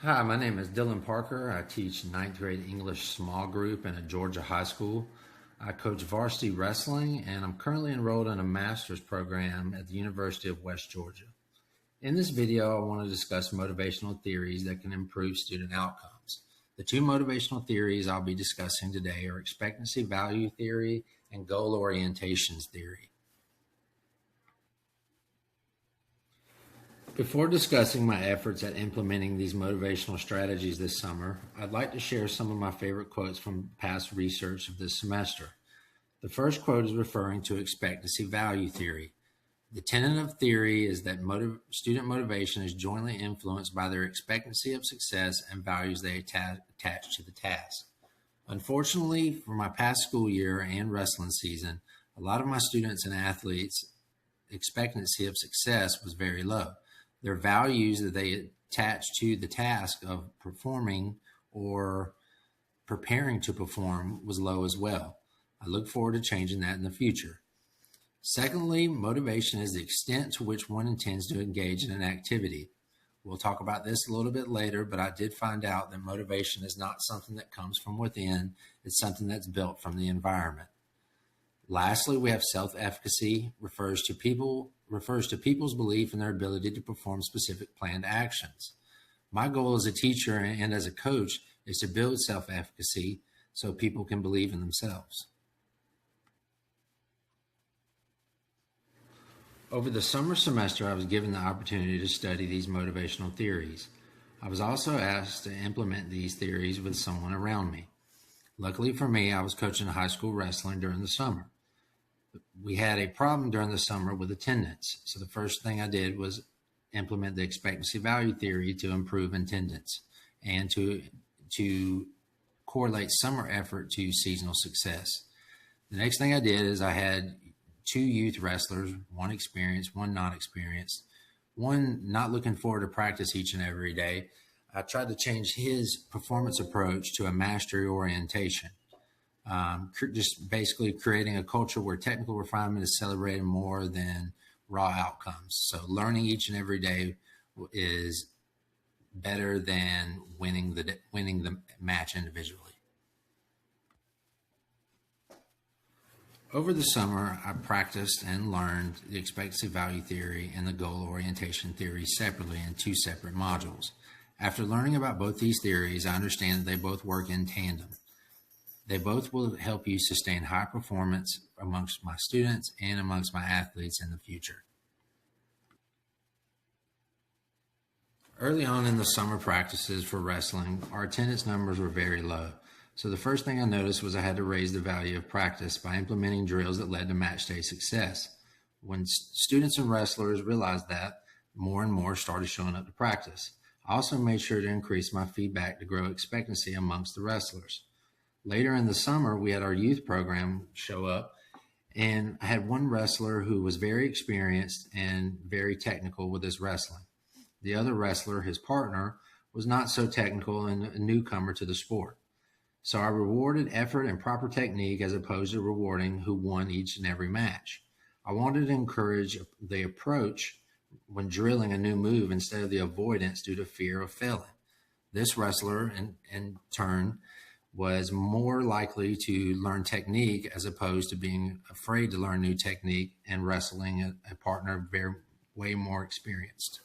Hi, my name is Dylan Parker. I teach ninth grade English small group in a Georgia high school. I coach varsity wrestling, and I'm currently enrolled in a master's program at the University of West Georgia. In this video, I want to discuss motivational theories that can improve student outcomes. The two motivational theories I'll be discussing today are expectancy value theory and goal orientations theory. Before discussing my efforts at implementing these motivational strategies this summer, I'd like to share some of my favorite quotes from past research of this semester. The first quote is referring to expectancy value theory. The tenet of theory is that student motivation is jointly influenced by their expectancy of success and values they attach to the task. Unfortunately, for my past school year and wrestling season, a lot of my students and athletes' expectancy of success was very low. Their values that they attach to the task of performing or preparing to perform was low as well. I look forward to changing that in the future. Secondly, motivation is the extent to which one intends to engage in an activity. We'll talk about this a little bit later, but I did find out that motivation is not something that comes from within. It's something that's built from the environment. Lastly, we have self-efficacy, refers to people's belief in their ability to perform specific planned actions. My goal as a teacher and as a coach is to build self-efficacy so people can believe in themselves. Over the summer semester, I was given the opportunity to study these motivational theories. I was also asked to implement these theories with someone around me. Luckily for me, I was coaching high school wrestling during the summer. We had a problem during the summer with attendance. So the first thing I did was implement the expectancy value theory to improve attendance and to correlate summer effort to seasonal success. The next thing I did is I had two youth wrestlers, one experienced, one not experienced, one not looking forward to practice each and every day. I tried to change his performance approach to a mastery orientation. Just basically creating a culture where technical refinement is celebrated more than raw outcomes. So learning each and every day is better than winning the match individually. Over the summer, I practiced and learned the expectancy value theory and the goal orientation theory separately in two separate modules. After learning about both these theories, I understand that they both work in tandem. They both will help you sustain high performance amongst my students and amongst my athletes in the future. Early on in the summer practices for wrestling, our attendance numbers were very low. So the first thing I noticed was I had to raise the value of practice by implementing drills that led to match day success. When students and wrestlers realized that, more and more started showing up to practice. I also made sure to increase my feedback to grow expectancy amongst the wrestlers. Later in the summer, we had our youth program show up, and I had one wrestler who was very experienced and very technical with his wrestling. The other wrestler, his partner, was not so technical and a newcomer to the sport. So I rewarded effort and proper technique as opposed to rewarding who won each and every match. I wanted to encourage the approach when drilling a new move instead of the avoidance due to fear of failing. This wrestler, in turn, was more likely to learn technique as opposed to being afraid to learn new technique and wrestling a partner way more experienced.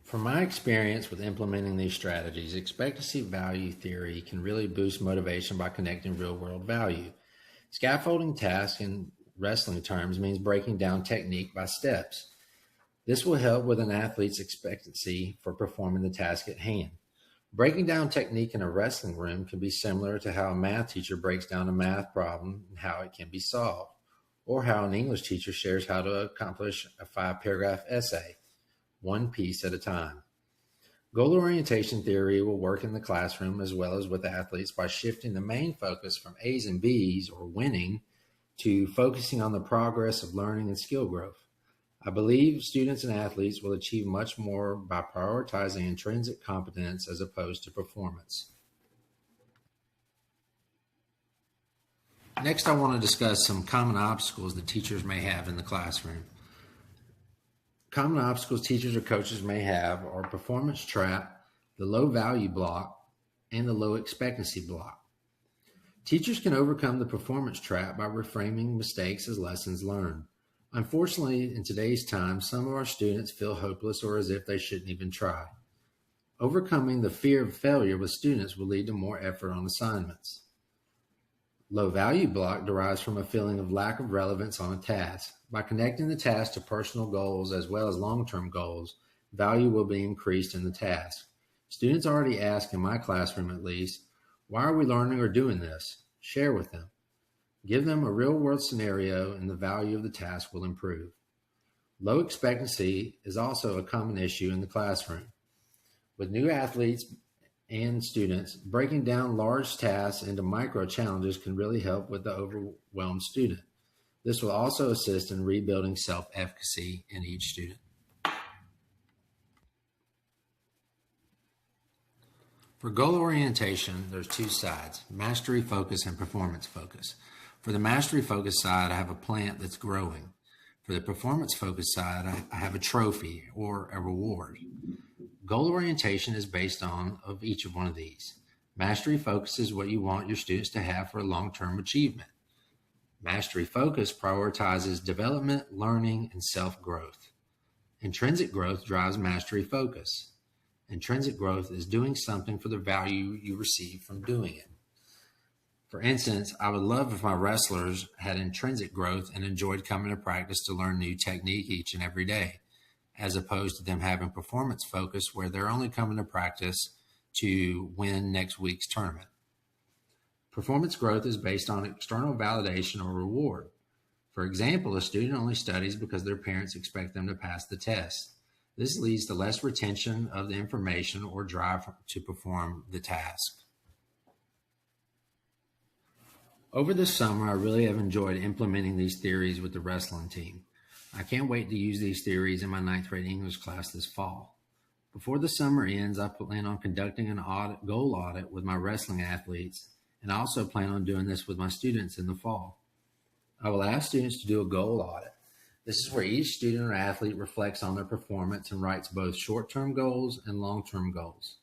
From my experience with implementing these strategies, expectancy value theory can really boost motivation by connecting real-world value. Scaffolding tasks in wrestling terms means breaking down technique by steps. This will help with an athlete's expectancy for performing the task at hand. Breaking down technique in a wrestling room can be similar to how a math teacher breaks down a math problem and how it can be solved, or how an English teacher shares how to accomplish a 5-paragraph essay, one piece at a time. Goal orientation theory will work in the classroom as well as with athletes by shifting the main focus from A's and B's, or winning, to focusing on the progress of learning and skill growth. I believe students and athletes will achieve much more by prioritizing intrinsic competence as opposed to performance. Next, I want to discuss some common obstacles that teachers may have in the classroom. Common obstacles teachers or coaches may have are performance trap, the low value block, and the low expectancy block. Teachers can overcome the performance trap by reframing mistakes as lessons learned. Unfortunately, in today's time, some of our students feel hopeless or as if they shouldn't even try. Overcoming the fear of failure with students will lead to more effort on assignments. Low value block derives from a feeling of lack of relevance on a task. By connecting the task to personal goals as well as long-term goals, value will be increased in the task. Students already ask, in my classroom at least, why are we learning or doing this? Share with them. Give them a real-world scenario and the value of the task will improve. Low expectancy is also a common issue in the classroom. With new athletes and students, breaking down large tasks into micro challenges can really help with the overwhelmed student. This will also assist in rebuilding self-efficacy in each student. For goal orientation, there's two sides, mastery focus and performance focus. For the mastery focus side, I have a plant that's growing. For the performance focus side, I have a trophy or a reward. Goal orientation is based on of each of one of these. Mastery focus is what you want your students to have for long-term achievement. Mastery focus prioritizes development, learning, and self-growth. Intrinsic growth drives mastery focus. Intrinsic growth is doing something for the value you receive from doing it. For instance, I would love if my wrestlers had intrinsic growth and enjoyed coming to practice to learn new technique each and every day, as opposed to them having performance focus where they're only coming to practice to win next week's tournament. Performance growth is based on external validation or reward. For example, a student only studies because their parents expect them to pass the test. This leads to less retention of the information or drive to perform the task. Over this summer, I really have enjoyed implementing these theories with the wrestling team. I can't wait to use these theories in my 9th grade English class this fall. Before the summer ends, I plan on conducting an goal audit with my wrestling athletes, and I also plan on doing this with my students in the fall. I will ask students to do a goal audit. This is where each student or athlete reflects on their performance and writes both short-term goals and long-term goals.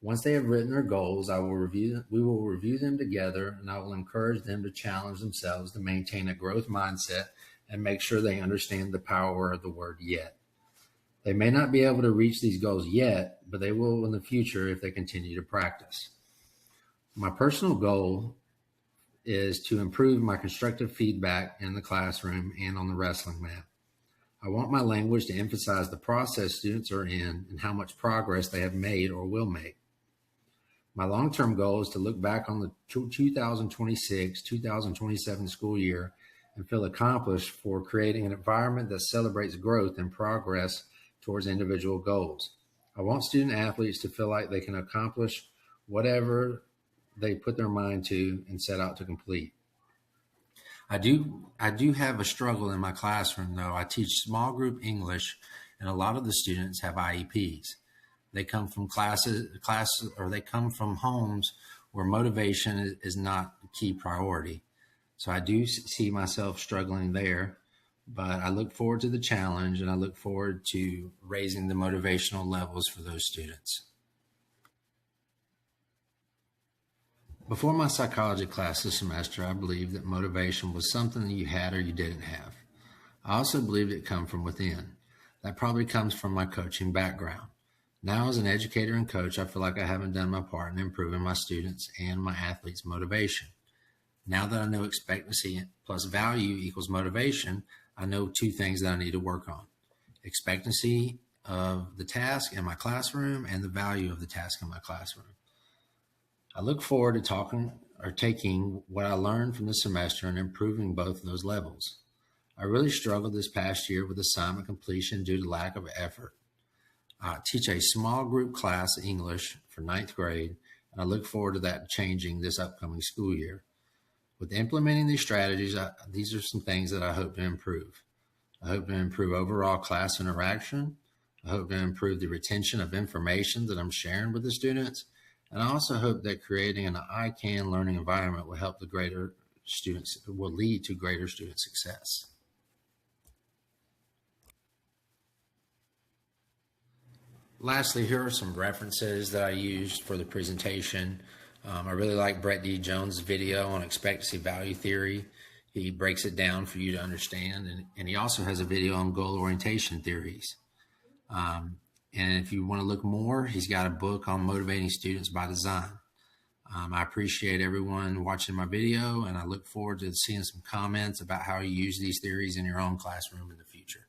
Once they have written their goals, we will review them together, and I will encourage them to challenge themselves to maintain a growth mindset and make sure they understand the power of the word yet. They may not be able to reach these goals yet, but they will in the future if they continue to practice. My personal goal is to improve my constructive feedback in the classroom and on the wrestling mat. I want my language to emphasize the process students are in and how much progress they have made or will make. My long-term goal is to look back on the 2026-2027 school year and feel accomplished for creating an environment that celebrates growth and progress towards individual goals. I want student athletes to feel like they can accomplish whatever they put their mind to and set out to complete. I do have a struggle in my classroom though. I teach small group English and a lot of the students have IEPs. They come from they come from homes where motivation is not a key priority. So I do see myself struggling there, but I look forward to the challenge and I look forward to raising the motivational levels for those students. Before my psychology class this semester, I believed that motivation was something that you had or you didn't have. I also believed it come from within. That probably comes from my coaching background. Now as an educator and coach, I feel like I haven't done my part in improving my students and my athletes' motivation. Now that I know expectancy plus value equals motivation, I know two things that I need to work on. Expectancy of the task in my classroom and the value of the task in my classroom. I look forward to taking what I learned from the semester and improving both of those levels. I really struggled this past year with assignment completion due to lack of effort. I teach a small group class English for 9th grade, and I look forward to that changing this upcoming school year. With implementing these strategies, these are some things that I hope to improve. I hope to improve overall class interaction. I hope to improve the retention of information that I'm sharing with the students. And I also hope that creating an I can learning environment will lead to greater student success. Lastly, here are some references that I used for the presentation. I really like Brett D. Jones' video on expectancy value theory. He breaks it down for you to understand, and he also has a video on goal orientation theories. And if you want to look more, he's got a book on motivating students by design. I appreciate everyone watching my video, and I look forward to seeing some comments about how you use these theories in your own classroom in the future.